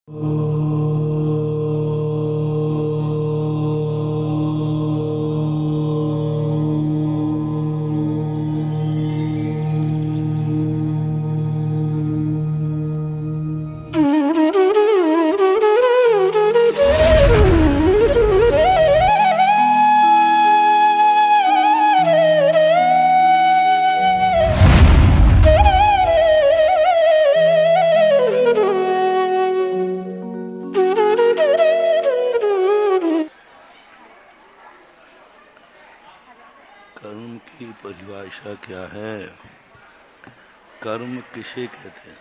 कर्म की परिभाषा क्या है? कर्म किसे कहते हैं?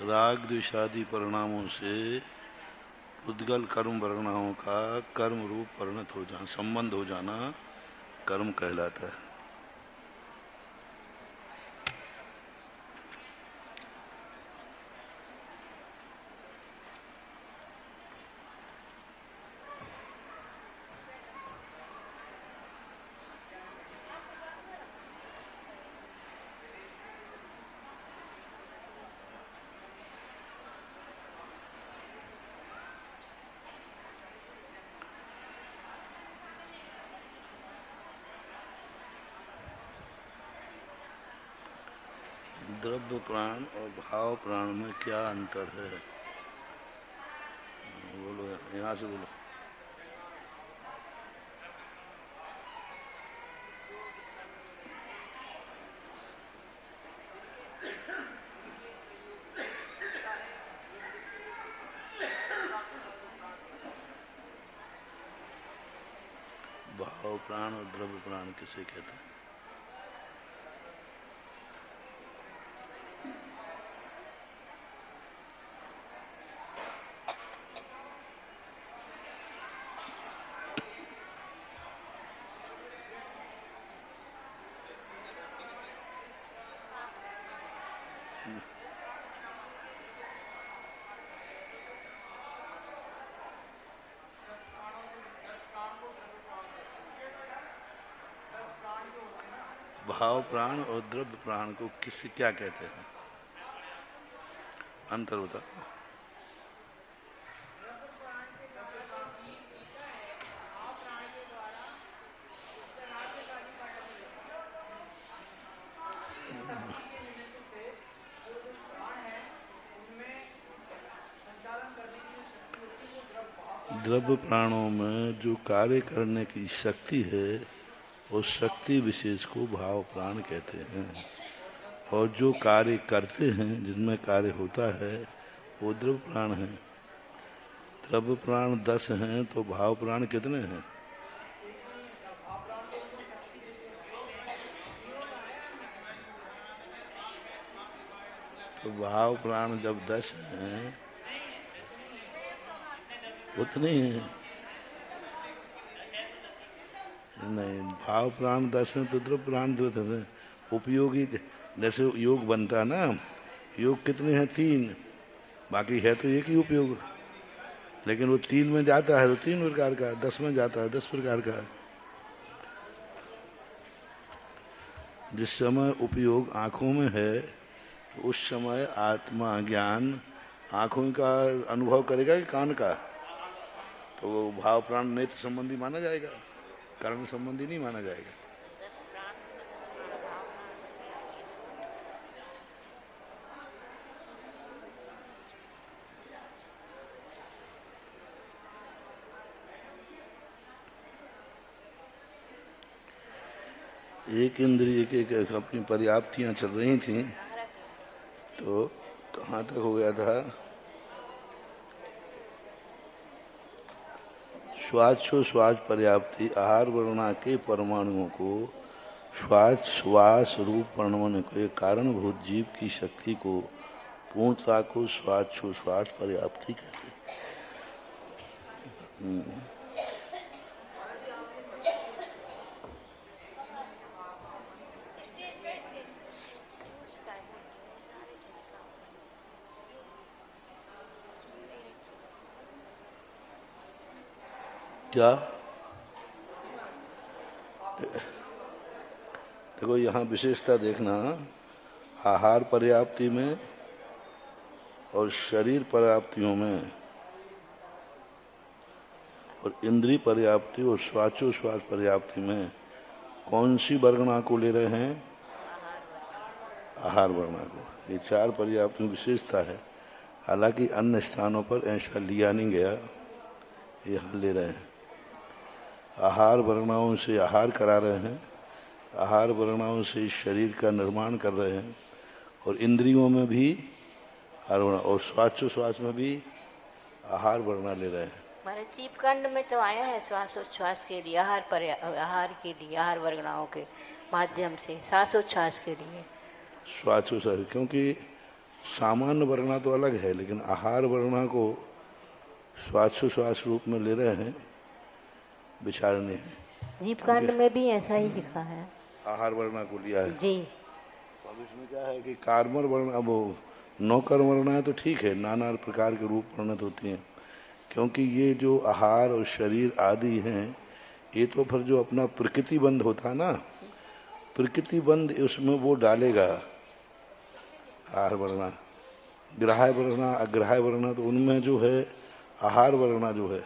राग द्वेषादि परिणामों से उद्गल कर्म परिणामों का कर्म रूप परिणत हो जाना, संबंध हो जाना कर्म कहलाता है। द्रव्य प्राण और भाव प्राण में क्या अंतर है? बोलो, यहाँ से बोलो। भाव प्राण और द्रव्य प्राण किसे कहते हैं? भाव प्राण और द्रव्य प्राण को किसी क्या कहते हैं? अंतर बताओ। द्रव्य प्राणों में जो कार्य करने की शक्ति है उस शक्ति विशेष को भाव प्राण कहते हैं, और जो कार्य करते हैं जिनमें कार्य होता है वो द्रव्य प्राण है। द्रव्य प्राण 10 हैं तो भाव प्राण कितने हैं? तो भाव प्राण जब 10 हैं उतने ही हैं। नहीं, भाव प्राण 10 हैं तो द्रव्य प्राण 10 हैं। उपयोगी जैसे योग बनता है ना, योग कितने हैं? 3। बाकी है तो एक ही उपयोग, लेकिन वो 3 में जाता है तो 3 प्रकार का, 10 में जाता है 10 प्रकार का। जिस समय उपयोग आंखों में है उस समय आत्मा ज्ञान आंखों का अनुभव करेगा कि कान का? तो वो भाव प्राण नेत्र संबंधी माना जाएगा, कारण संबंधी नहीं माना जाएगा। एक इंद्रिय के अपनी पर्याप्तियां चल रही थी, तो कहाँ तक हो गया था? श्वास पर्याप्ति आहार वर्णा के परमाणुओं को श्वास रूप वर्णन के कारणभूत जीव की शक्ति को पूर्णता को श्वास पर्याप्ति कहते हैं। क्या? देखो यहाँ विशेषता देखना, आहार पर्याप्ति में और शरीर पर्याप्तियों में और इंद्रिय पर्याप्ति और श्वासोच्छ्वास पर्याप्ति में कौन सी वर्णा को ले रहे हैं? आहार वर्णा को। ये चार पर्याप्तियों की विशेषता है। हालांकि अन्य स्थानों पर ऐसा लिया नहीं गया, यहाँ ले रहे हैं। आहार वर्णाओं से आहार करा रहे हैं, आहार वर्णाओं से शरीर का निर्माण कर रहे हैं, और इंद्रियों में भी आहार वर्णा और श्वासोच्छ्वास में भी आहार वर्णा ले रहे हैं। हमारे जीव कांड में तो आया है श्वासोच्छ्वास के लिए, आहार के लिए, आहार वर्गणाओं के माध्यम से श्वासोच्छ्वास के लिए। श्वासोच्छ्वास, क्योंकि सामान्य वर्णा तो अलग है, लेकिन आहार वर्णा को श्वासोच्छ्वास रूप में ले रहे हैं, विचारने हैं। जीव कांड में भी ऐसा ही लिखा है, आहार वर्णा को लिया है जी। अब इसमें क्या है कि कार्मर वर्णा, वो नौकर वर्णा है तो ठीक है, नाना प्रकार के रूप वर्णित होती हैं, क्योंकि ये जो आहार और शरीर आदि हैं, ये तो फिर जो अपना प्रकृति बंध होता है ना, प्रकृति बंध उसमें वो डालेगा आहार वर्णा। ग्राह्य वर्णा, अग्राह्य वर्णा, तो उनमें जो है आहार वर्णा जो है,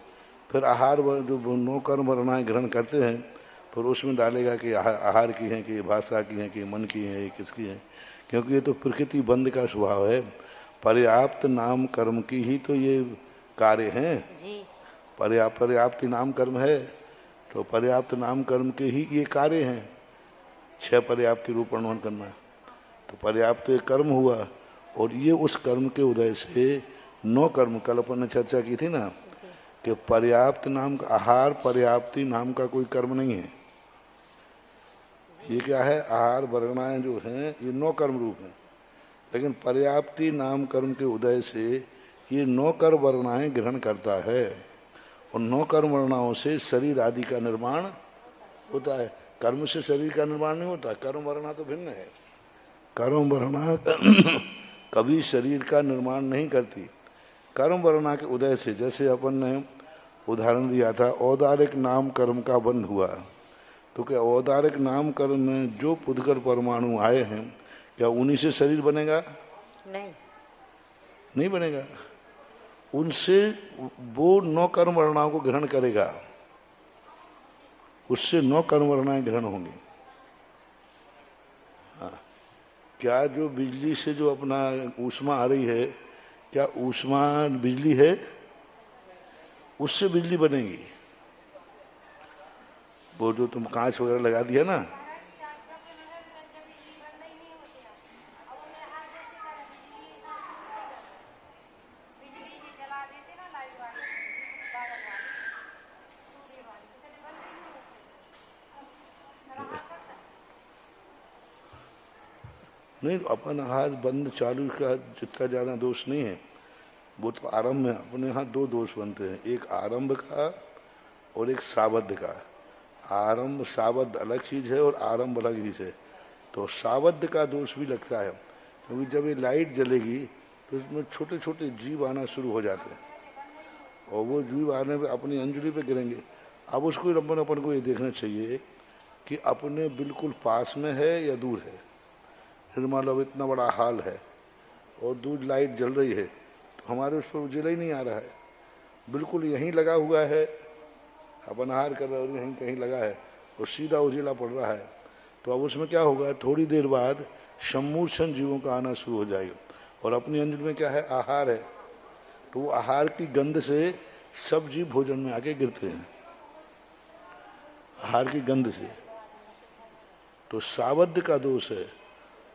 फिर आहार जो नौकर वर्णाएं ग्रहण करते हैं, फिर उसमें डालेगा कि आहार की है, कि भाषा की है, कि मन की है, किसकी है, क्योंकि ये तो प्रकृति बंध का स्वभाव है। पर्याप्त नाम कर्म की ही तो ये कार्य हैं जी। पर्याप्ति नाम कर्म है, तो पर्याप्त नाम कर्म के ही ये कार्य हैं। 6 पर्याप्ति रूप वर्णन करना, तो पर्याप्त एक कर्म हुआ, और ये उस कर्म के उदय से 9 कर्म, कल अपन ने चर्चा की थी ना, कि पर्याप्त नाम का, आहार पर्याप्ति नाम का कोई कर्म नहीं है। ये क्या है? आहार वर्णाएं जो हैं ये 9 कर्म रूप हैं, लेकिन पर्याप्ति नाम कर्म के उदय से ये 9 कर्म वर्णाएं ग्रहण करता है, और 9 कर्म वर्णाओं से शरीर आदि का निर्माण होता है। कर्म से शरीर का निर्माण नहीं होता, कर्म वर्णा तो भिन्न है। कर्म वर्णा कभी शरीर का निर्माण नहीं करती। कर्म वर्णा के उदय से, जैसे अपन ने उदाहरण दिया था, औदारिक नाम कर्म का बंध हुआ, तो क्या औदारिक नाम कर्म में जो पुद्गल परमाणु आए हैं, क्या उन्हीं से शरीर बनेगा? नहीं बनेगा। उनसे वो 9 कर्म वर्णाओं को ग्रहण करेगा, उससे 9 कर्म वर्णाएं ग्रहण होंगी। हाँ, क्या जो बिजली से जो अपना ऊष्मा आ रही है, क्या ऊष्मा बिजली है? उससे बिजली बनेगी। वो जो तुम कांच वगैरह लगा दिया ना, नहीं, अपन आहार बंद चालू का जितना ज्यादा दोष नहीं है, वो तो आरंभ में अपने यहाँ 2 दोष बनते हैं, एक आरंभ का और एक सावध का। आरंभ सावध अलग चीज है और आरंभ अलग चीज है। तो सावध का दोष भी लगता है, क्योंकि जब ये लाइट जलेगी तो इसमें छोटे छोटे जीव आना शुरू हो जाते हैं, और वो जीव आने पे अपनी अंजलि पे गिरेंगे। अब उसको अपन को ये देखना चाहिए कि अपने बिल्कुल पास में है या दूर है। फिर मान लो इतना बड़ा हॉल है और दूर लाइट जल रही है, तो हमारे उस पर उजला ही नहीं आ रहा है, बिल्कुल यहीं लगा हुआ है, अपन आहार कर रहे और यहीं कहीं लगा है और सीधा उजला पड़ रहा है। तो अब उसमें क्या होगा, थोड़ी देर बाद सम्मूर्छन जीवों का आना शुरू हो जाएगा, और अपनी अंजलि में क्या है? आहार है। तो वो आहार की गंध से सब जीव भोजन में आके गिरते हैं, आहार की गंध से। तो सावध का दोष है,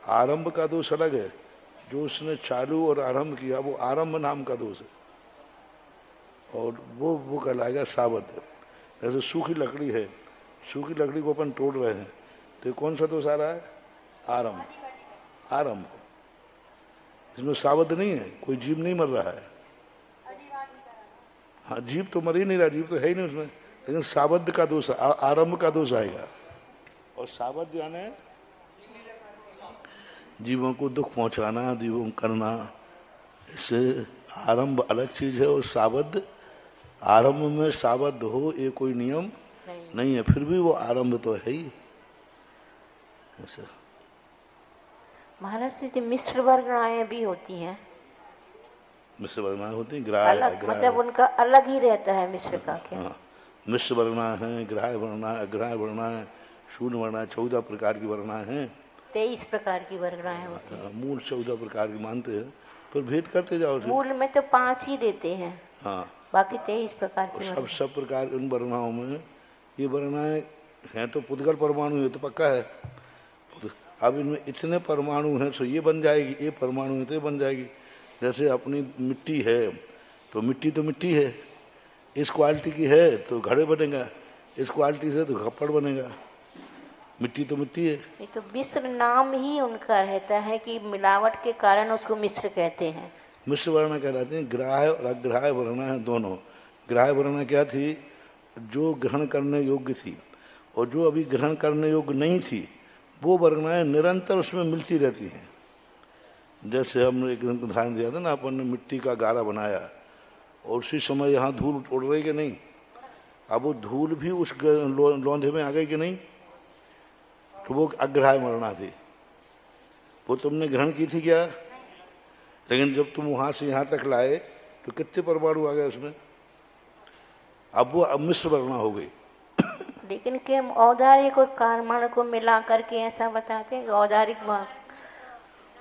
आरंभ का दोष अलग है। जो उसने चालू और आरंभ किया वो आरंभ नाम का दोष है, और वो कहलाएगा सावध। जैसे सूखी लकड़ी है, सूखी लकड़ी को अपन तोड़ रहे हैं, तो कौन सा दोष आ रहा है? आरंभ। आरंभ, इसमें सावध नहीं है, कोई जीव नहीं मर रहा है। हाँ, जीव तो मर ही नहीं रहा, जीव तो है ही नहीं उसमें, लेकिन सावध का दोष, आरंभ का दोष आएगा। और सावध यानी जीवों को दुख पहुंचाना, जीवों करना, इससे आरंभ अलग चीज है और सावध आरंभ में साबद्ध हो ये कोई नियम नहीं है, फिर भी वो आरंभ तो है ही। ऐसा महाराज जी मिश्र वर्गणाएं भी होती हैं। मिश्र वर्गणाएं होती हैं, ग्राह मतलब उनका अलग ही रहता है मिश्र का क्या? हाँ, मिश्र वर्णा है, ग्राह वर्णा, अग्राह वर्णा है, शून्य वर्णा, 14 प्रकार की वर्णा है। 23 प्रकार की वर्गणाएं होती हैं। मूल 14 प्रकार की मानते हैं, पर भेद करते जाओ। मूल में तो 5 ही देते हैं। हाँ, बाकी 23 प्रकार की सब प्रकार उन वर्णाओं में ये वर्णाएं हैं तो पुद्गल परमाणु है तो पक्का है। अब इनमें इतने परमाणु हैं तो ये बन जाएगी, ये परमाणु है तो ये बन जाएगी। जैसे अपनी मिट्टी है तो मिट्टी है, इस क्वालिटी की है तो घड़े बनेगा, इस क्वालिटी से तो खप्पड़ बनेगा। मिट्टी तो मिट्टी है। ये तो मिश्र नाम ही उनका रहता है कि मिलावट के कारण उसको मिश्र कहते हैं। मिश्र वर्णा कहलाते हैं। ग्राह्य और अग्राह्य वर्णा है दोनों। ग्राह्य वर्णा क्या थी? जो ग्रहण करने योग्य थी, और जो अभी ग्रहण करने योग्य नहीं थी वो वर्णाएं निरंतर उसमें मिलती रहती हैं। जैसे हमने एक उदाहरण दिया था ना, अपन ने मिट्टी का गारा बनाया और उसी समय यहाँ धूल उड़ रही कि नहीं, अब वो धूल भी उस लौंधे में आ गई कि नहीं, तो वो अग्राह्य वर्णा थी। वो तुमने ग्रहण की थी क्या? लेकिन जब तुम वहां से यहां तक लाए तो कितने परमाणु आ गए उसमें, अब वो मिश्र वर्णा हो गई। लेकिन क्या औदारिक और कार्मण को मिला करके ऐसा बताते हैं? औदारिक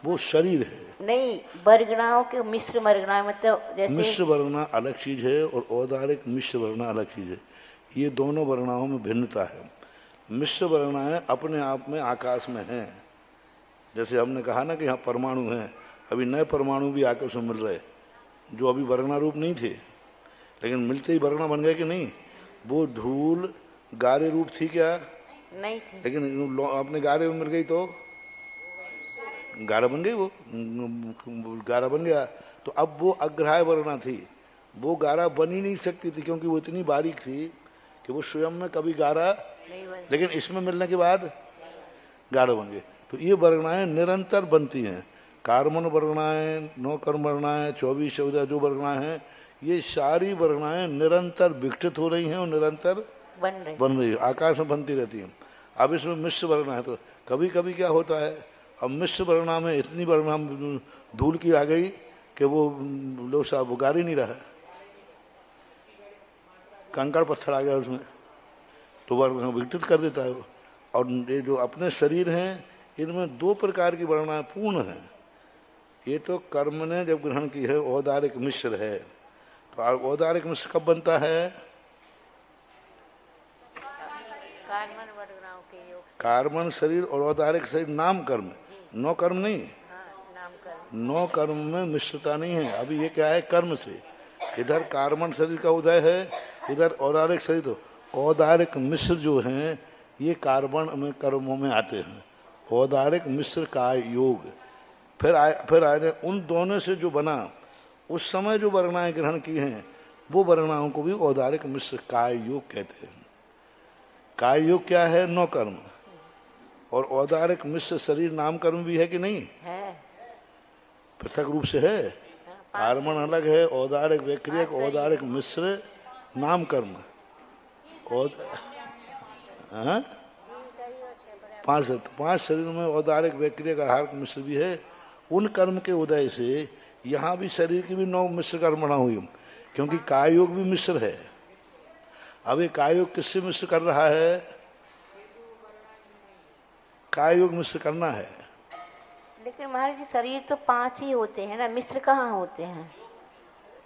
वो शरीर है नहीं, वर्गणाओं के मिश्र वर्गणा मतलब जैसे मिश्र वर्णा अलग चीज है और औदारिक मिश्र वर्णा अलग चीज है। ये दोनों वर्णाओं में भिन्नता है। मिश्र वर्णाएं अपने आप में आकाश में हैं। जैसे हमने कहा ना कि यहाँ परमाणु हैं, अभी नए परमाणु भी आकाश में मिल रहे जो अभी वर्णा रूप नहीं थे, लेकिन मिलते ही वर्णा बन गए कि नहीं। वो धूल गारे रूप थी क्या? नहीं थी। लेकिन अपने गारे में मिल गई तो गारा बन गई, वो गारा बन गया। तो अब वो अग्राह्य वर्णा थी, वो गारा बन ही नहीं सकती थी क्योंकि वो इतनी बारीक थी कि वो स्वयं में कभी गारा नहीं, लेकिन इसमें मिलने के बाद गारा बन गए। तो ये वर्णाएं निरंतर बनती हैं। कार्बन वर्णाएं, 9 कर्म वर्णाएं, 24 14 जो वर्णाएं हैं, ये सारी वर्णाएं निरंतर विकसित हो रही हैं और निरंतर बन रही है, आकाश में बनती रहती हैं। अब इसमें मिश्र वर्णा है तो कभी कभी क्या होता है, अब मिश्र वर्णा में इतनी वर्णा धूल की आ गई कि वो लो साहब वो गार ही नहीं रहा, कंकड़ पत्थर आ गया उसमें, तो वर्णा विकसित कर देता है वो। और ये जो अपने शरीर हैं इनमें 2 प्रकार की वर्णा पूर्ण है। ये तो कर्म ने जब ग्रहण की है औदारिक मिश्र है। तो औदारिक मिश्र कब बनता है? कार्बन शरीर और औदारिक शरीर नाम कर्म, 9 कर्म नहीं। हाँ, 9 कर्म में मिश्रता नहीं है। अभी ये क्या है? कर्म से। इधर कार्बन शरीर का उदय है, इधर औदारिक शरीर। तो औदारिक मिश्र जो हैं ये कार्बन में कर्मों में आते हैं। औदारिक मिश्र का योग फिर आए उन दोनों से जो बना, उस समय जो वर्णाएं ग्रहण की हैं वो वर्णाओं को भी औदारिक मिश्र काय योग कहते हैं। काय योग क्या है? 9 कर्म। और औदारिक मिश्र शरीर नाम कर्म भी है कि नहीं है? पृथक रूप से है। कार्बन अलग है, औदारिक वैक्रियक, औदारिक मिश्र नाम कर्म। और 5 शरीर में औदारिक वैक्रियक आहार मिश्र भी है। उन कर्म के उदय से यहाँ भी शरीर की भी 9 मिश्र कर्मणा हुई, क्योंकि काय योग भी मिश्र है। अब ये काय योग किससे मिश्र कर रहा है? काय योग मिश्र करना है। लेकिन महाराज जी शरीर तो 5 ही होते हैं ना, मिश्र कहाँ होते हैं?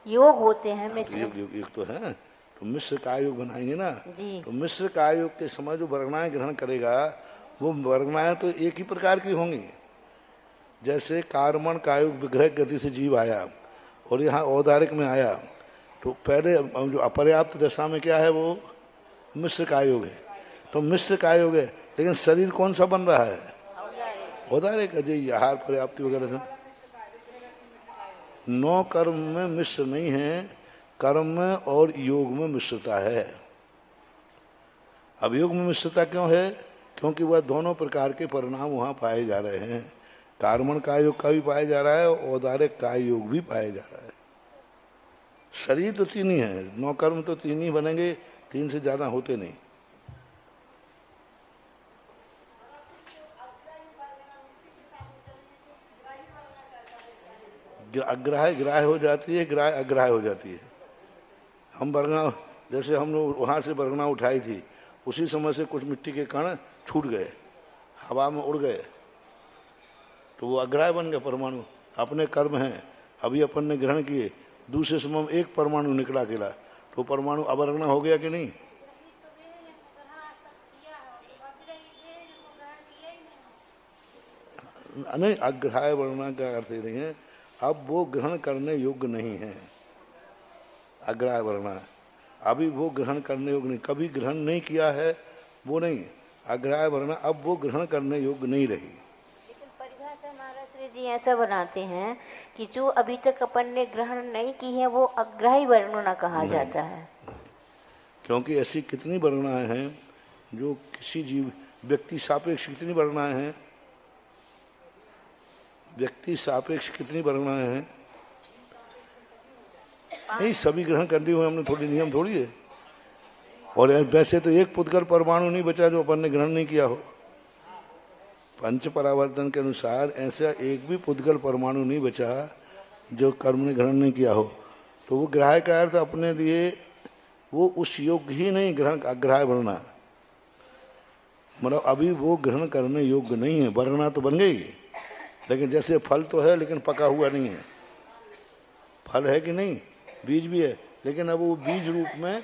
योग होते हैं मिश्र। योग तो है, तो मिश्र काय योग बनाएंगे ना जी। तो मिश्र काय योग के समय जो वर्णाएं ग्रहण करेगा वो वर्णाएं तो एक ही प्रकार की होंगी। जैसे कार्बन कायुग विग्रह गति से जीव आया और यहाँ औदारिक में आया, तो पहले जो अपर्याप्त दशा में क्या है वो मिश्र कायोग है। तो मिश्र कायोग है, लेकिन शरीर कौन सा बन रहा है? औदारिक। अजय आहार पर्याप्ति वगैरह था। 9 कर्म में मिश्र नहीं है, कर्म में और योग में मिश्रता है। अब योग में मिश्रता क्यों है? क्योंकि वह दोनों प्रकार के परिणाम वहां पाए जा रहे हैं। कार्बन काय योग का भी पाया जा रहा है और औदारिक काय योग भी पाया जा रहा है। शरीर तो तीन ही है, 9 कर्म तो तीन ही बनेंगे, 3 से ज्यादा होते नहीं। अग्राह्य ग्राह्य हो जाती है, ग्राह्य अग्राह्य हो जाती है। हम बरगना, जैसे हम लोग वहां से बरगना उठाई थी, उसी समय से कुछ मिट्टी के कण छूट गए, हवा में उड़ गए, तो वो अग्राह्य बन गए परमाणु। अपने कर्म हैं, अभी अपन ने ग्रहण किए, दूसरे समय में एक परमाणु निकला अकेला, तो परमाणु अवरगना हो गया कि नहीं? नहीं, अग्राह्य वर्णना का अर्थ नहीं है, अब वो ग्रहण करने योग्य नहीं है। अग्राह्य वर्णना अभी वो ग्रहण करने योग्य नहीं, कभी ग्रहण नहीं किया है वो नहीं। अग्राह्य वर्णना अब वो ग्रहण करने योग्य नहीं रही। लेकिन परिभाषा महाराज जी ऐसा बनाते हैं कि जो अभी तक अपन ने ग्रहण नहीं की है वो अग्राह्य वर्णना कहा जाता है। क्योंकि ऐसी कितनी वर्णनाएं हैं जो किसी जीव, व्यक्ति सापेक्ष कितनी वर्णनाएं हैं, व्यक्ति सापेक्ष कितनी वर्णनाएं हैं? नहीं, सभी ग्रहण करनी हुए हमने, थोड़ी नियम थोड़ी है। और वैसे तो एक पुद्गल परमाणु नहीं बचा जो अपन ने ग्रहण नहीं किया हो। पंच परावर्तन के अनुसार ऐसा एक भी पुद्गल परमाणु नहीं बचा जो कर्म ने ग्रहण नहीं किया हो। तो वो ग्राह्य का अर्थ अपने लिए वो उस योग्य ही नहीं, ग्रहण अग्राह्य वर्णना, मतलब अभी वो ग्रहण करने योग्य नहीं है। वर्णना तो बन गई, लेकिन जैसे फल तो है लेकिन पका हुआ नहीं है। फल है कि नहीं, बीज भी है, लेकिन अब वो बीज रूप में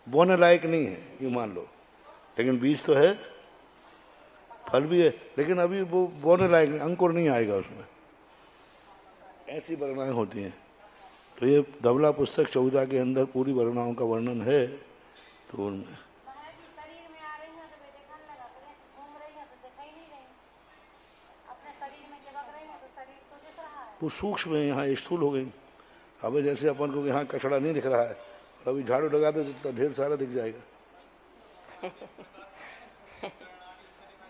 बोने लायक नहीं है, ये मान लो। लेकिन बीज तो है, फल भी है, लेकिन अभी वो बोने लायक नहीं, अंकुर नहीं आएगा उसमें। ऐसी वर्णनाएं होती हैं। तो ये धवला पुस्तक 14 के अंदर पूरी वर्णनाओं का वर्णन है। तो उनमें वो सूक्ष्म है, यहाँ स्थूल हो गई। अब जैसे अपन को यहाँ कचड़ा नहीं दिख रहा है, अभी झाड़ू लगा दो तो ढेर सारा दिख जाएगा।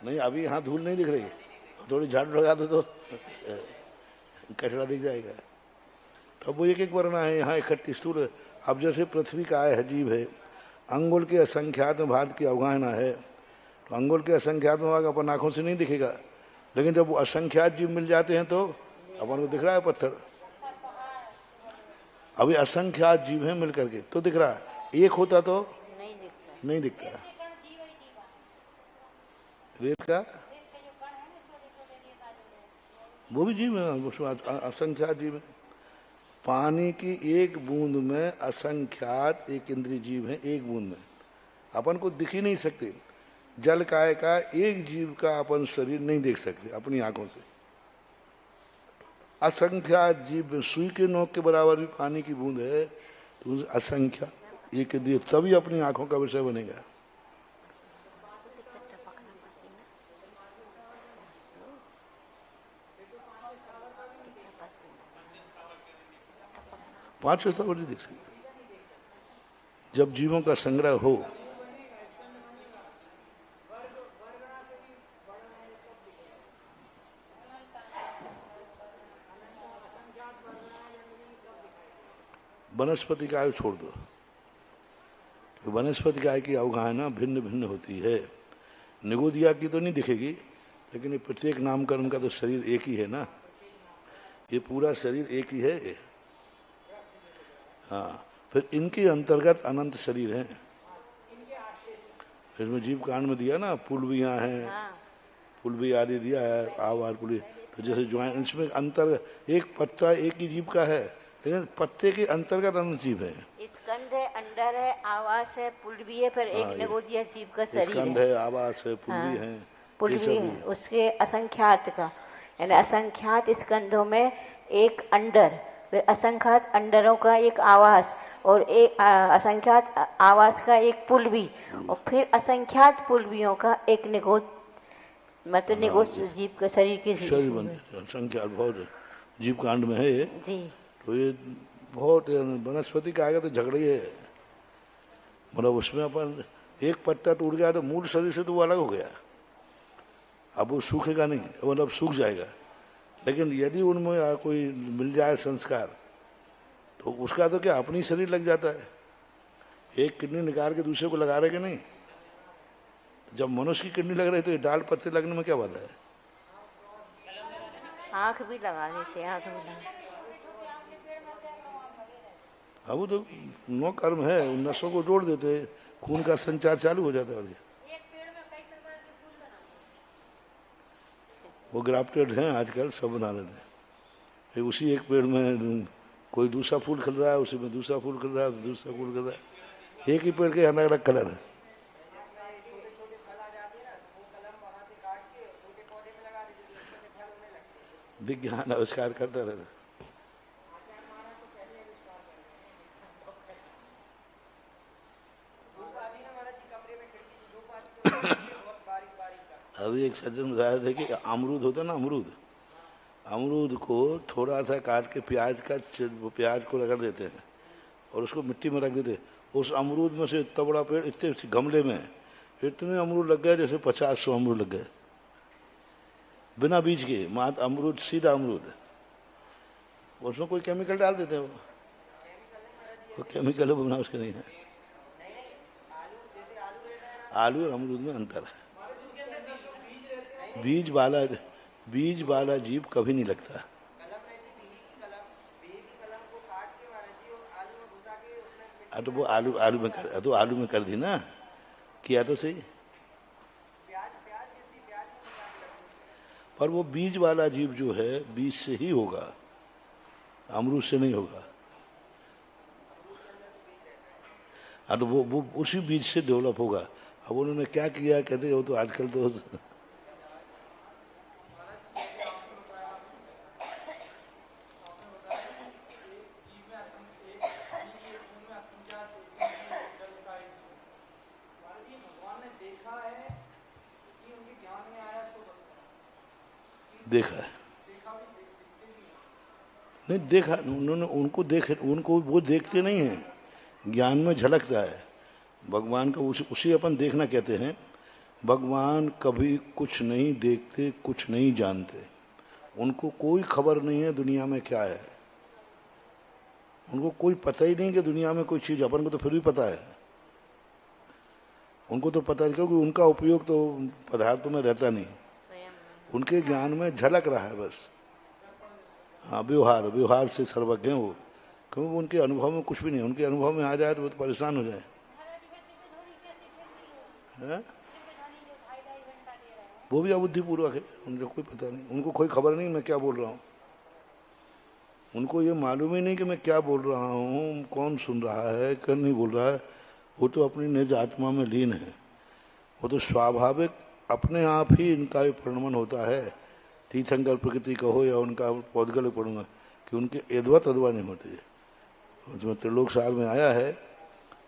नहीं, अभी यहाँ धूल नहीं दिख रही, थोड़ी झाड़ू लगा दो तो कचड़ा दिख जाएगा। तो अब वो एक एक वर्णना है यहाँ इकट्ठी स्थूल है। अब जैसे पृथ्वी का आय है, जीव है, अंगुल के असंख्यात भाग की अवगाहना है, तो अंगुल के असंख्यात भाग अपन आंखों से नहीं दिखेगा, लेकिन जब वो असंख्यात जीव मिल जाते हैं तो अपन को दिख रहा है पत्थर। अभी असंख्यात जीव है मिलकर के तो दिख रहा है, एक होता तो नहीं दिखता। रेत का वो भी जीव है, असंख्यात जीव है। पानी की एक बूंद में असंख्यात एक इंद्रिय जीव है, एक बूंद में अपन को दिख ही नहीं सकते। जल काय का एक जीव का अपन शरीर नहीं देख सकते अपनी आंखों से। असंख्यात जीव, सुई के नोक के बराबर भी पानी की बूंद है, तो असंख्या एक इंद्रिय तभी अपनी आंखों का विषय बनेगा। पांच ऐसा नहीं देख सकते। जब जीवों का संग्रह हो, वनस्पति काय छोड़ दो, तो वनस्पति काय की अवगाहना भिन्न भिन्न होती है। निगोदिया की तो नहीं दिखेगी, लेकिन ये प्रत्येक नामकरण का तो शरीर एक ही है ना, ये पूरा शरीर एक ही है। हाँ, फिर इनके अंतर्गत अनंत शरीर हैं। इसमें जीव कांड में दिया ना, पुलवियां हैं, पुलवी आदि दिया है, आवार पुली, तो जैसे ज्वाइन, इसमें अंतर एक पत्ता एक ही जीव का है, लेकिन पत्ते के अंतर्गत अनंत जीव है। स्कंद है, अंडर है, आवास है, पुलवी है, फिर एक निगोदिया जीव का शरीर है। स्कंद है, आवास है, पुलवी है, पुलवी है, उसके असंख्यात का, यानी असंख्यात स्कंदों में एक अंडर, फिर असंख्यात अंडरों का एक आवास, और एक असंख्यात आवास का एक पुलवी, और फिर असंख्यात पुलवियों का एक निगोद, मतलब निगोद जीव का शरीर के शरीर बनते। असंख्यात बहुत जीव कांड में है ये जी। तो ये बहुत वनस्पति का आएगा तो झगड़े है, मतलब उसमें अपन एक पत्ता टूट गया तो मूल शरीर से तो वो अलग हो गया, अब वो सूखेगा नहीं, मतलब सूख जाएगा। लेकिन यदि उनमें कोई मिल जाए संस्कार तो उसका तो क्या अपनी शरीर लग जाता है। एक किडनी निकाल के दूसरे को लगा रहे कि नहीं। जब मनुष्य की किडनी लग रही तो ये डाल पत्ते लगने में क्या बात है। आंख भी लगा देते, आंख भी लगा। हाँ वो तो नो कर्म है, उन नसों को जोड़ देते, खून का संचार चालू हो जाता है। और वो ग्राफ्टेड हैं आजकल, सब बना लेते हैं। फिर उसी एक पेड़ में कोई दूसरा फूल खिल रहा है, उसी में दूसरा फूल खिल रहा है, दूसरा फूल खिल रहा है। एक ही पेड़ के अलग अलग कलर है। विज्ञान आविष्कार करता रहता। अभी एक सज्जन बताया थे कि अमरूद होता है ना, अमरूद को थोड़ा सा काट के प्याज को रगड़ देते हैं और उसको मिट्टी में रख देते हैं। उस अमरूद में से इतना बड़ा पेड़, इतने गमले में इतने अमरूद लग गए जैसे 50-100 अमरूद लग गए, बिना बीज के। मात अमरूद, सीधा अमरूद। उसमें कोई केमिकल डाल देते हैं। वो केमिकल बना उसके नहीं है। आलू और अमरूद में अंतर है। बीज वाला जीव कभी नहीं लगता। तो वो आलू में कर दी ना, किया तो सही। पर वो बीज वाला जीव जो है बीज से ही होगा, अमरूद से नहीं होगा। तो वो उसी बीज से डेवलप होगा। अब उन्होंने क्या किया कहते हो, तो आजकल तो देखा है। नहीं देखा उन्होंने, उनको वो देखते नहीं है, ज्ञान में झलकता है भगवान का। उसी अपन देखना कहते हैं। भगवान कभी कुछ नहीं देखते, कुछ नहीं जानते। उनको कोई खबर नहीं है दुनिया में क्या है। उनको कोई पता ही नहीं कि दुनिया में कोई चीज, अपन को तो फिर भी पता है। उनको तो पता है क्योंकि उनका उपयोग तो पदार्थों में रहता नहीं, उनके ज्ञान में झलक रहा है बस। हाँ, व्यवहार से सर्वज्ञ हैं वो, क्योंकि उनके अनुभव में कुछ भी नहीं। उनके अनुभव में आ जाए तो वो तो परेशान हो जाए। है? वो भी अबुद्धिपूर्वक है, उनको कोई पता नहीं, उनको कोई खबर नहीं मैं क्या बोल रहा हूँ। उनको ये मालूम ही नहीं कि मैं क्या बोल रहा हूँ, कौन सुन रहा है, कौन नहीं बोल रहा है। वो तो अपनी निज आत्मा में लीन है। वो तो स्वाभाविक अपने आप ही इनका परिणमन होता है। तीर्थंकर प्रकृति कहो या उनका पौद्गल पढ़ूंगा कि उनके यद्वा तद्वा नहीं होते। उसमें त्रिलोक सार में आया है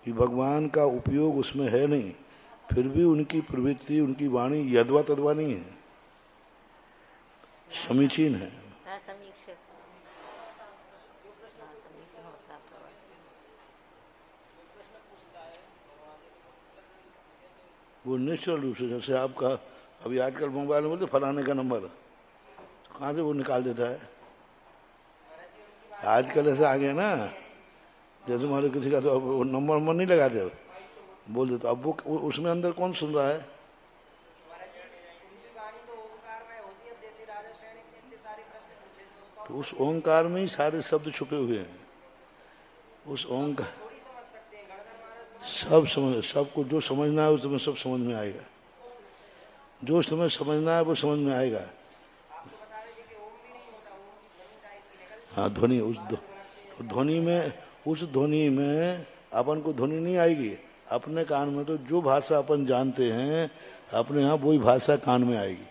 कि भगवान का उपयोग उसमें है नहीं, फिर भी उनकी प्रवृत्ति, उनकी वाणी यद्वा तद्वा नहीं है, समीचीन है। वो नेचुरल रूप से, जैसे आपका अभी आजकल मोबाइल में बोलते फलाने का नंबर, तो कहाँ से वो निकाल देता है। आजकल ऐसा आ गया ना, जैसे मान किसी का तो अब नंबर नहीं लगाते, बोल देते। अब वो उसमें अंदर कौन सुन रहा है। तो उस ओंकार में ही सारे शब्द छुपे हुए हैं। उस ओंकार सबको जो समझना है उसमें सब समझ में आएगा। जो समय समझना है वो समझ में आएगा। हाँ, ध्वनि, उस ध्वनि में अपन को ध्वनि नहीं आएगी। अपने कान में तो जो भाषा अपन जानते हैं, अपने यहाँ वही भाषा कान में आएगी।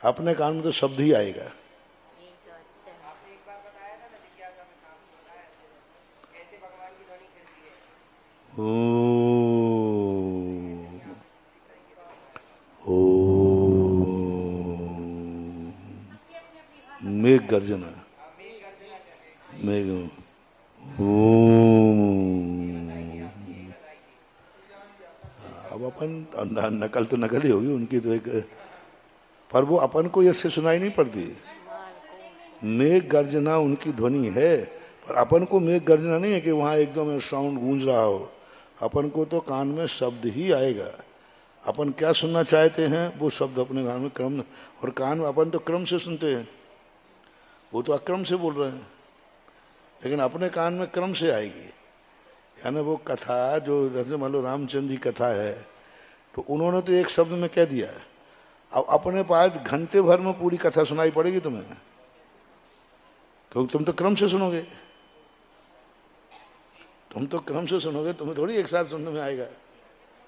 अपने कान में तो शब्द ही आएगा। मेघ गर्जना, मेघ अब अपन नकल तो नकल ही होगी उनकी तो एक, पर वो अपन को ऐसे सुनाई नहीं पड़ती। मेघ गर्जना उनकी ध्वनि है, पर अपन को मेघ गर्जना नहीं है कि वहां एकदम साउंड गूंज रहा हो। अपन को तो कान में शब्द ही आएगा। अपन क्या सुनना चाहते हैं वो शब्द अपने कान में क्रम, और कान में अपन तो क्रम से सुनते हैं, वो तो अक्रम से बोल रहे हैं, लेकिन अपने कान में क्रम से आएगी। यानी वो कथा जो जैसे मान लो रामचंद्र जी कथा है, तो उन्होंने तो एक शब्द में कह दिया। अब अपने पास घंटे भर में पूरी कथा सुनाई पड़ेगी तुम्हें, क्योंकि तुम तो क्रम से सुनोगे, तुम तो क्रम से सुनोगे, तुम्हें थोड़ी एक साथ सुनने में आएगा।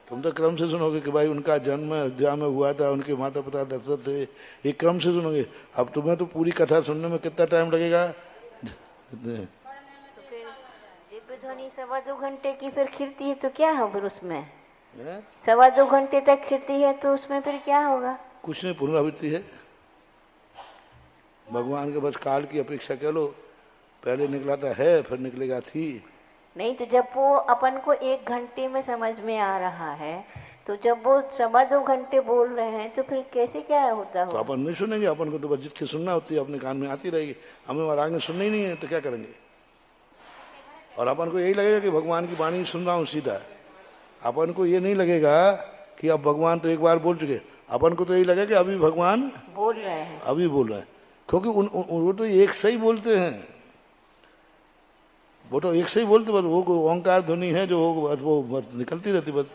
तुम तो क्रम से सुनोगे कि भाई उनका जन्म अयोध्या में हुआ था, उनके माता पिता दशरथ थे, एक क्रम से सुनोगे। अब तुम्हें तो पूरी कथा सुनने में कितना टाइम लगेगा? दिव्य ध्वनि 2.25 घंटे की फिर खिलती है तो क्या हो फिर उसमें? 2.25 घंटे तक खिलती है तो उसमें फिर क्या होगा? कुछ नहीं, पुनरावृत्ति है। भगवान के बस काल की अपेक्षा कह लो, पहले निकला था है, फिर निकलेगा थी। नहीं तो जब वो अपन को 1 घंटे में समझ में आ रहा है, तो जब वो 2.25 घंटे बोल रहे हैं तो फिर कैसे क्या होता हो? तो अपन नहीं सुनेंगे, अपन को तो बस जितनी सुनना होती है अपने कान में आती रहेगी। हमें और आगे सुनना ही नहीं है तो क्या करेंगे? और अपन को यही लगेगा कि भगवान की वाणी सुन रहा हूँ सीधा। अपन को ये नहीं लगेगा कि अब भगवान तो एक बार बोल चुके, अपन को तो यही लगेगा कि अभी भगवान बोल रहे हैं, अभी बोल रहे हैं, क्योंकि वो तो एक से ही बोलते हैं, वो तो एक से ही बोलते, बस वो ओंकार ध्वनि है जो वो निकलती रहती बस।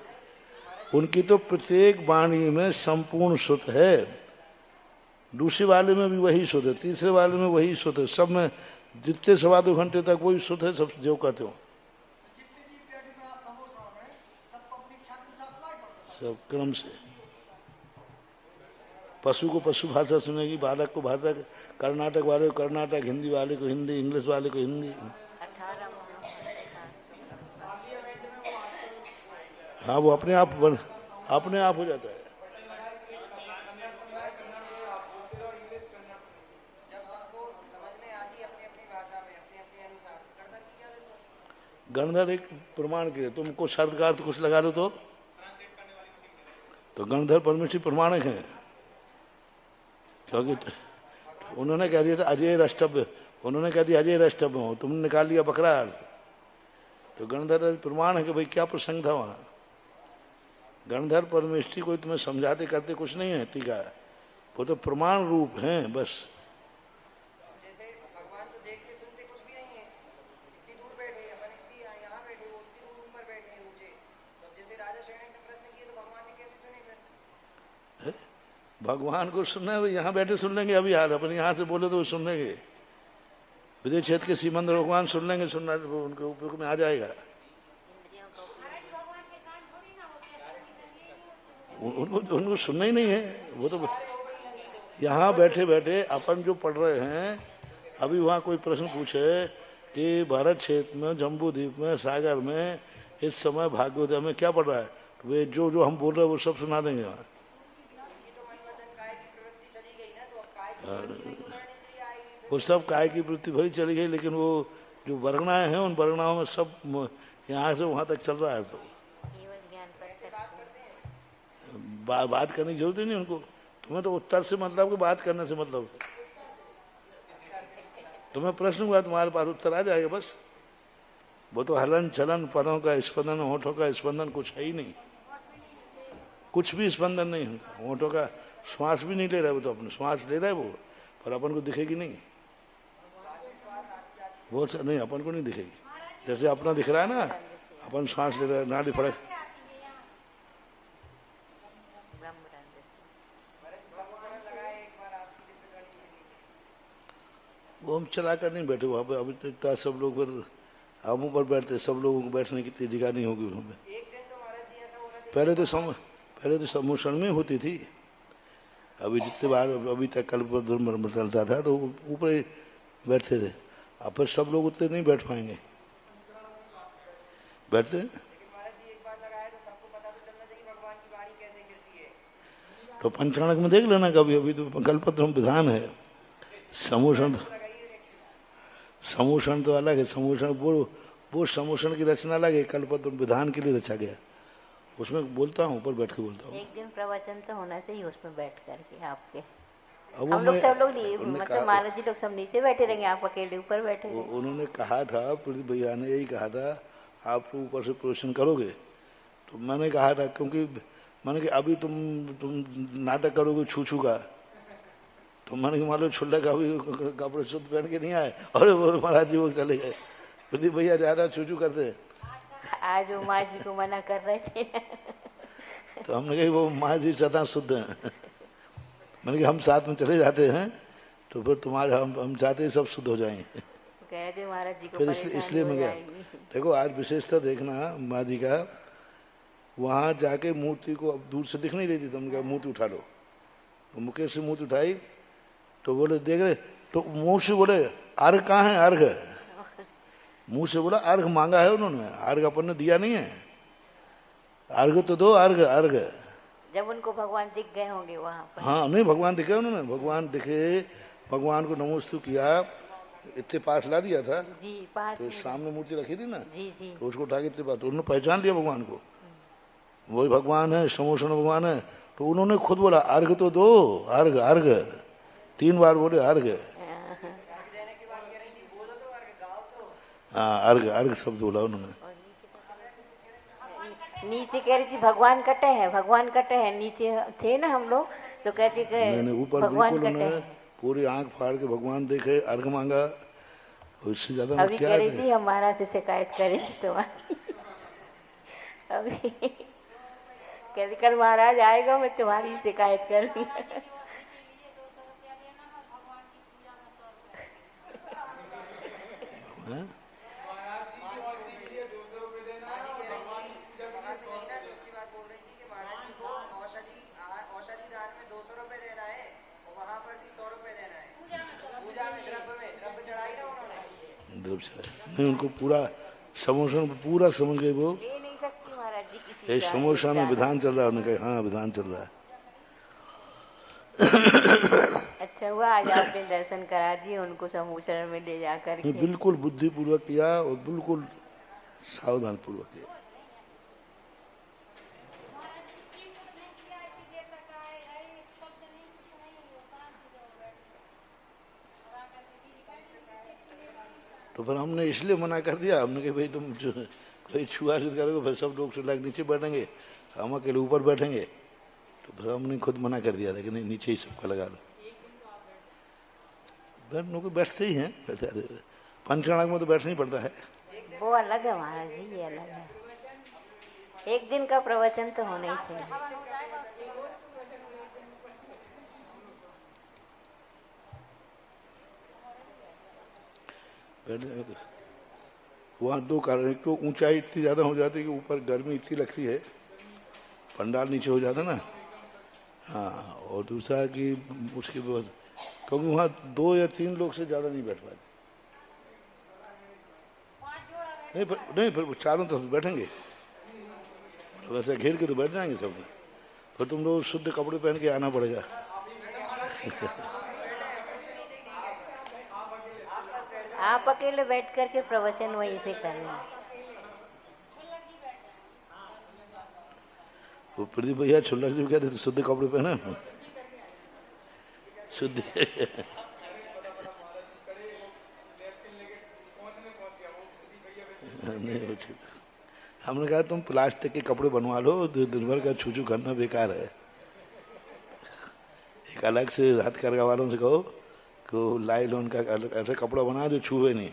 उनकी तो प्रत्येक वाणी में संपूर्ण सुत है, दूसरे वाले में भी वही सुत है, तीसरे वाले में वही सुत है, सब में जितने 2.25 घंटे तक वही सुत है, सब जो कहते हो सब क्रम से। पशु को पशु भाषा सुनेगी, बालक को भाषा, कर्नाटक वाले को कर्नाटक, हिंदी वाले को हिंदी, इंग्लिश वाले को हिंदी। हाँ, वो अपने आप हो जाता है। गणधर एक प्रमाण के, तुमको शब्द का अर्थ कुछ लगा लो तो गणधर परमेश्वरी प्रमाणक है, क्योंकि उन्होंने कह दिया था अजय रष्टव्य, उन्होंने कह दिया अजय रष्टव्य हो, तुमने निकाल लिया बकरा। तो गणधर प्रमाण है कि भाई क्या प्रसंग था वहां। गणधर परमेष्ठी कोई तुम्हें समझाते करते कुछ नहीं है, ठीक है, वो तो प्रमाण रूप है बस। जैसे भगवान तो देखते सुनते कुछ भी नहीं है, इतनी दूर बैठे, अपन इतनी यहाँ बैठे, वो इतनी दूर ऊपर बैठे ऊंचे, तो जैसे राजा शयन ने प्रश्न किए तो भगवान ने कैसे सुने फिर? भगवान को सुनना है, यहाँ बैठे सुन लेंगे, अभी हाल अपन यहाँ से बोले तो सुन लेंगे। विदेश क्षेत्र के सीमंदर भगवान सुन लेंगे, सुनना उनके उपयोग में आ जाएगा। उनको सुनना ही नहीं है, वो तो यहाँ बैठे बैठे अपन जो पढ़ रहे हैं। अभी वहाँ कोई प्रश्न पूछे कि भारत क्षेत्र में, जम्बू द्वीप में, सागर में इस समय भागवत में क्या पढ़ रहा है, तो वे जो जो हम बोल रहे हैं वो सब सुना देंगे वहाँ। वो सब काय की वृत्ति भरी चली गई, लेकिन वो जो वर्गणाएं हैं उन वर्गणाओं में सब यहाँ से वहां तक चल रहा है। सब बात करने की जरूरत ही नहीं उनको। तुम्हें तो उत्तर से मतलब कि बात करने से मतलब, तुम्हें प्रश्न हुआ तुम्हारे पास उत्तर आ जाएगा बस। वो तो हलन चलन, परों का स्पंदन, होठों का स्पंदन कुछ है ही नहीं, कुछ भी स्पंदन नहीं है। होठों का श्वास भी नहीं ले रहा है, वो तो अपने श्वास ले रहा है वो, पर अपन को दिखेगी नहीं, वो नहीं, अपन को नहीं दिखेगी। जैसे अपना दिख रहा है ना, अपन श्वास ले रहे हैं, नाड़ी फड़क, वो हम चला कर नहीं बैठे वहां पे। अभी तो सब लोग फिर हम ऊपर बैठते, सब लोगों को बैठने की इतनी जगह नहीं होगी उन्होंने। पहले तो सम्मोषण में होती थी, अभी जितने बार अभी तक कल पर चलता था तो ऊपर ही बैठते थे। अब फिर सब लोग उतने नहीं बैठ पाएंगे, बैठते तो पंचाणक में देख लेना कभी। अभी तो कल्पत्र विधान है, समूषण तो अलग है। समूषण वो समूषण की रचना अलग है, कल्पत्र विधान के लिए रचा गया। उसमें बोलता हूँ, ऊपर बैठ के बोलता हूँ। एक दिन प्रवचन तो होना चाहिए उसमें बैठ करके आपके। अब हम लोग सब लोग नहीं, उन्होंने मतलब महाराज जी लोग सब नीचे बैठे रहेंगे, आप अकेले ऊपर बैठे रहेंगे। उन्होंने कहा था, प्रदीप भैया ने यही कहा था, आप तो ऊपर से प्रवचन करोगे। तो मैंने कहा था, क्योंकि मैंने कि अभी तुम नाटक करोगे छू छू का, तो मैंने कि मान लो छुल्ला का भी कपड़े शुद्ध पहन के नहीं आए और वो महाराज जी वो चले गए। प्रदीप भैया ज्यादा छू छू करते हैं। आज वो माँ जी को मना कर रहे थे। तो हमने कहा वो माँ जी सदा शुद्ध हैं। मैंने कहा हम साथ में चले जाते हैं तो फिर तुम्हारे हम चाहते हैं सब शुद्ध हो जाएंगे। कह दे महाराज जी को फिर परेशानी इसलिए हो मैं गया। जाएगी। देखो आज विशेषता देखना माँ जी का, वहां जाके मूर्ति को अब दूर से दिख नहीं रही थी, तो हमने कहा मूर्ति उठा लो। तो मुकेश से मूर्ति उठाई तो बोले देख रहे, तो मुंह से बोले अर्घ कहाँ है, अर्घ। मुंह से बोला अर्घ मांगा है उन्होंने, अर्घ अपन ने दिया नहीं है, अर्घ तो दो, अर्घ अर्घ। जब उनको भगवान दिख गए होंगे वहां पर। हाँ नहीं, भगवान दिखे उन्होंने, भगवान दिखे, भगवान को नमोस्तु किया, इतने पास ला दिया था। जी पास तो सामने मूर्ति रखी थी ना, जी जी। तो उसको उठा के इतने पास, तो उन्होंने पहचान लिया भगवान को, वही भगवान है, समोषण भगवान है। तो उन्होंने खुद बोला अर्घ तो दो, अर्घ अर्घ, 3 बार बोले अर्घ। हाँ अर्घ अर्घ शब्द बोला उन्होंने। नीचे कह रही थी भगवान कटे हैं, भगवान कटे हैं, नीचे थे ना हम लोग, तो कहती मैंने ऊपर भगवान बिल्कुल कटे उन्हें हैं। पूरी आंख फाड़ के भगवान देखे, अर्घ मांगा, और इससे ज्यादा मैं अभी क्या कह रही करें? थी हम महाराज से शिकायत करेंगे तुम्हारी। अभी कहती कल महाराज आएगा मैं तुम्हारी शिकायत करूंगी। हैं? औषधि दान में 200 रुपए देना है और वहाँ पर भी 100 रुपए देना है। पूजा में द्रव्य चढ़ाई ना उन्होंने। द्रव्य चढ़ाए नहीं, उनको पूरा समोसा पूरा समझ गए वो। ले नहीं सकती महाराज जी किसी ये का समोसा में दान। विधान चल रहा है, उन्होंने कहा हाँ विधान चल रहा है। अच्छा हुआ आज आपने दर्शन करा दिए उनको समूचरण में ले जा नहीं, करके। बिल्कुल बुद्धि पूर्वक किया और बिल्कुल सावधान पूर्वक किया। तो फिर हमने इसलिए मना कर दिया, हमने कहा भाई तुम कोई छुआछूत करोगे फिर सब लोग चुल्ला के नीचे बैठेंगे, हम अकेले ऊपर बैठेंगे। तो फिर हमने खुद मना कर दिया था कि नहीं नीचे ही सबका लगा लो। बैठने को बैठते ही हैं, बैठे पंचनाग में तो बैठना ही पड़ता है। वो अलग है महाराज जी, ये अलग है। एक दिन का प्रवचन तो होना ही चाहिए। बैठ जाएगा तो वहाँ 2 कारण, एक तो ऊंचाई इतनी ज्यादा हो जाती है कि ऊपर गर्मी इतनी लगती है, पंडाल नीचे हो जाता ना। हाँ, और दूसरा कि उसके बाद क्योंकि वहाँ 2 या 3 लोग से ज्यादा नहीं बैठ पाते। नहीं फिर चारों तरफ बैठेंगे, वैसे घेर के तो बैठ जाएंगे सब। फिर तुम लोग शुद्ध कपड़े पहन के आना पड़ेगा। आप अकेले बैठ करके प्रवचन वहीं से कर रहे हैं। वो प्रदीप भैया छुल्ला जी कहते थे शुद्ध कपड़े पहना, शुद्ध नहीं हो सकता। हमने कहा तुम प्लास्टिक के कपड़े बनवा लो, दिन भर का छू छू करना बेकार है। एक अलग से हथकरघा वालों से कहो कि लाइलॉन का ऐसा कपड़ा बना जो छुए नहीं।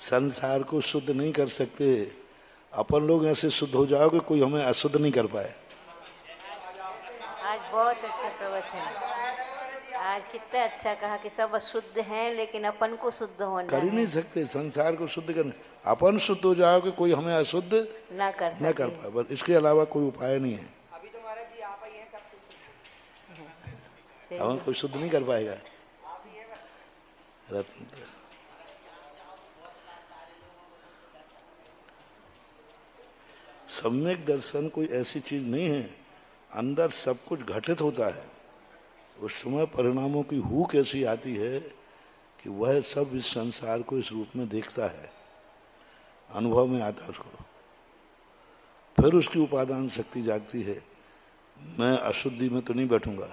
संसार को शुद्ध नहीं कर सकते, अपन लोग ऐसे शुद्ध हो जाओगे कोई हमें अशुद्ध नहीं कर पाए। आज बहुत अच्छा प्रवचन, आज कितना अच्छा कहा कि सब अशुद्ध हैं लेकिन अपन को शुद्ध होना कर ही नहीं सकते संसार को शुद्ध करना। अपन शुद्ध हो जाओगे कोई हमें अशुद्ध ना कर पाए, बस इसके अलावा कोई उपाय नहीं है। अभी तो महाराज जी आप ही हैं सबसे शुद्ध। हमें कोई शुद्ध नहीं कर पाएगा। आप ही हैं बस। रत्न सम्यक दर्शन कोई ऐसी चीज नहीं है, अंदर सब कुछ घटित होता है, उस समय परिणामों की हूक ऐसी आती है कि वह सब इस संसार को इस रूप में देखता है, अनुभव में आता है उसको। फिर उसकी उपादान शक्ति जागती है मैं अशुद्धि में तो नहीं बैठूंगा,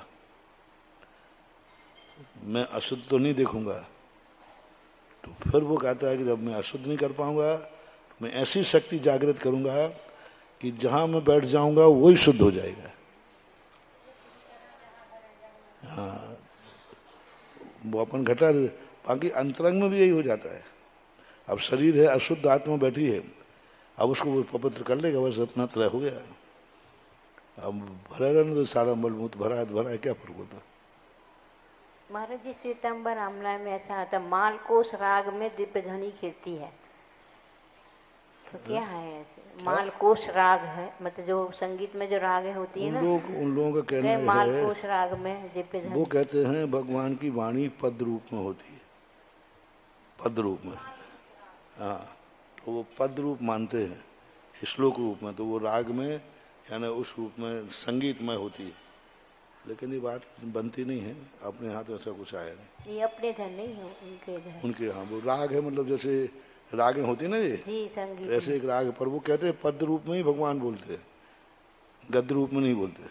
मैं अशुद्ध तो नहीं देखूंगा। तो फिर वो कहता है कि जब मैं अशुद्ध नहीं कर पाऊंगा, मैं ऐसी शक्ति जागृत करूंगा कि जहां मैं बैठ जाऊंगा वही शुद्ध हो जाएगा। हाँ, वो अपन घटा दे। बाकी अंतरंग में भी यही हो जाता है। अब शरीर है, अशुद्ध आत्मा बैठी है, अब उसको वो पवित्र कर लेगा, बस इतना तरह हो गया। अब भरा रहने तो सारा मलमूत्र भरा है तो भरा है, क्या फर्क होता। महाराज जी श्वेतांबर आमला में ऐसा आता, मालकोस राग में दिव्य ध्वनि खिलती है, तो क्या है ऐसे? मालकोस राग है, मतलब जो संगीत में जो रागें होती है ना, उन लोगों का कहना है, मालकोस राग में दिव्य ध्वनि। वो कहते हैं भगवान की वाणी पद रूप में होती है, पद रूप में। हाँ, तो वो पद रूप मानते हैं, श्लोक रूप में, तो वो राग में यानी उस रूप में संगीत में होती है। लेकिन ये बात बनती नहीं है, अपने यहाँ तो ऐसा कुछ आया नहीं। ये अपने धन नहीं है, उनके धन। उनके यहाँ वो राग है, मतलब जैसे रागें होती ना ये, जी संगीत ऐसे एक राग, पर वो कहते हैं पद रूप में ही भगवान बोलते हैं, गद्य रूप में नहीं बोलते।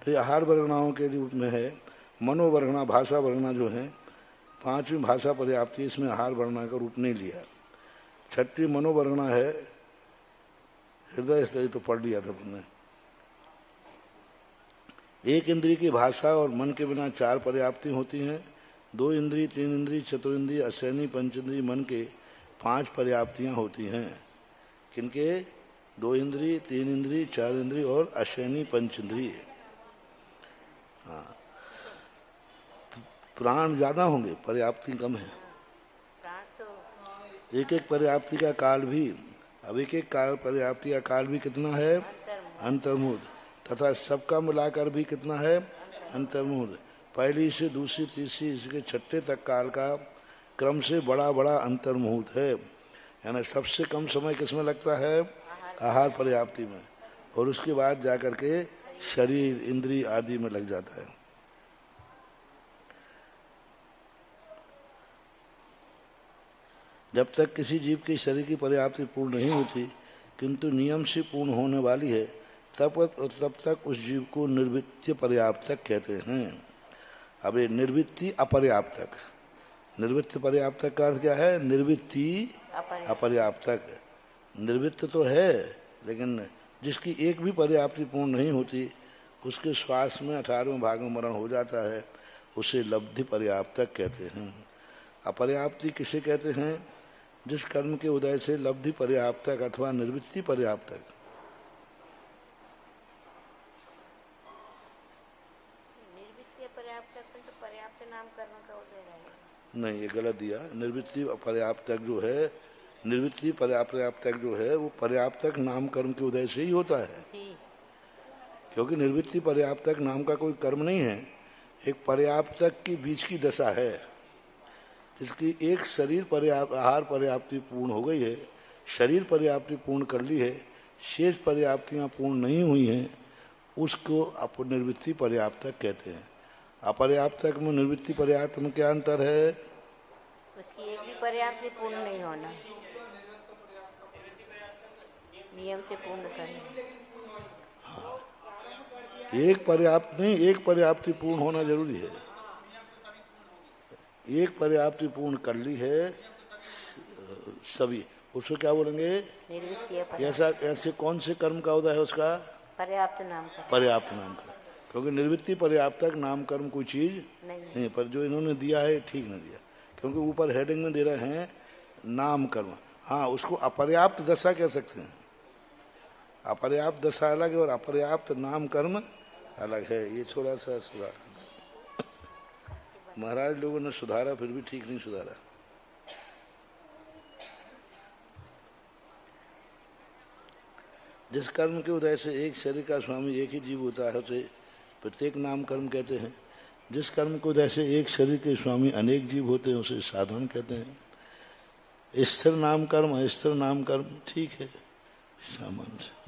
तो ये आहार वर्गणाओं के रूप में है। मनोवर्गणा, भाषा वर्गणा जो है, पांचवी भाषा पर्याप्ति, इसमें आहार वर्णा का रूप नहीं लिया। छठी मनोवर्गणा है, हृदय स्तरी तो पढ़ लिया था तुमने। एक इंद्रिय की भाषा और मन के बिना चार पर्याप्ति होती हैं। दो इंद्रिय, तीन इंद्रिय, चतुरिंद्रिय, असैनी, पंचेंद्रिय, मन के पांच पर्याप्तियां होती हैं। किनके? दो इंद्रिय, तीन इंद्रिय, चार इंद्रिय और असैनी पंचेंद्रिय। हाँ, प्राण ज्यादा होंगे, पर्याप्ति कम है। एक एक पर्याप्ति का काल भी, अब एक एक काल पर्याप्ति का काल भी कितना है? अंतर्मुद। तथा सबका मिलाकर भी कितना है? अंतर्मुद। पहली से दूसरी, तीसरी, इसके छठे तक काल का क्रम से बड़ा बड़ा अंतर्मुहूर्त है। यानी सबसे कम समय किसमें लगता है? आहार पर्याप्ति में, और उसके बाद जाकर के शरीर, इंद्रिय आदि में लग जाता है। जब तक किसी जीव के शरीर की पर्याप्ति पूर्ण नहीं होती, किंतु नियम से पूर्ण होने वाली है, तब तक उस जीव को निर्वृत्तीय पर्याप्तक कहते हैं। अब ये निर्वृत्ति अपर्याप्तक, निर्वृत्ति पर्याप्तक का अर्थ क्या है? निर्वृत्ति अपर्याप्तक। निर्वृत्त तो है, लेकिन जिसकी एक भी पर्याप्ति पूर्ण नहीं होती, उसके श्वास में 18वें भाग में मरण हो जाता है, उसे लब्धि पर्याप्तक कहते हैं। अपर्याप्ति किसे कहते हैं? जिस कर्म के उदय से लब्धि पर्याप्तक अथवा निर्वृत्ति पर्याप्तक। नहीं, ये गलत दिया। निर्वृत्ति पर्याप्तक जो है, निर्वृत्ति पर्याप्तक जो है, वो पर्याप्तक नाम कर्म के उदय से ही होता है। क्योंकि निर्वृत्ति पर्याप्तक नाम का कोई कर्म नहीं है, एक पर्याप्तक की बीच की दशा है। इसकी एक शरीर आहार पर्याप्ति पूर्ण हो गई है, शरीर पर्याप्ति पूर्ण कर ली है, शेष पर्याप्तियां पूर्ण नहीं हुई हैं, उसको निर्वृत्ति पर्याप्तक कहते हैं। अपर्याप्तक में निर्वृत्ति पर्याप्त में क्या अंतर है? उसकी एक भी पर्याप्ति पूर्ण नहीं होना, नियम से पूर्ण करना। हाँ, एक पर्याप्त नहीं, एक पर्याप्ति पूर्ण होना जरूरी है। एक पर्याप्ति पूर्ण कर ली है सभी, उसको क्या बोलेंगे? ऐसा ऐसे कौन से कर्म का उदय है उसका? पर्याप्त नाम का। पर्याप्त नाम का। क्योंकि निर्वृत्ति पर्याप्तक नाम कर्म कोई चीज नहीं, पर जो इन्होंने दिया है ठीक नहीं दिया, क्योंकि ऊपर हेडिंग में दे रहे हैं नाम कर्म। हाँ, उसको अपर्याप्त दशा कह सकते हैं। अपर्याप्त दशा अलग है और अपर्याप्त नाम कर्म अलग है। ये थोड़ा सा सुधार महाराज लोगों ने सुधारा, फिर भी ठीक नहीं सुधारा। जिस कर्म के उदय से एक शरीर का स्वामी एक ही जीव होता है, उसे प्रत्येक नाम कर्म कहते हैं। जिस कर्म के उदय से एक शरीर के स्वामी अनेक जीव होते हैं, उसे साधन कहते हैं। स्थिर नाम कर्म, अस्थिर नाम कर्म ठीक है, सामान्य से।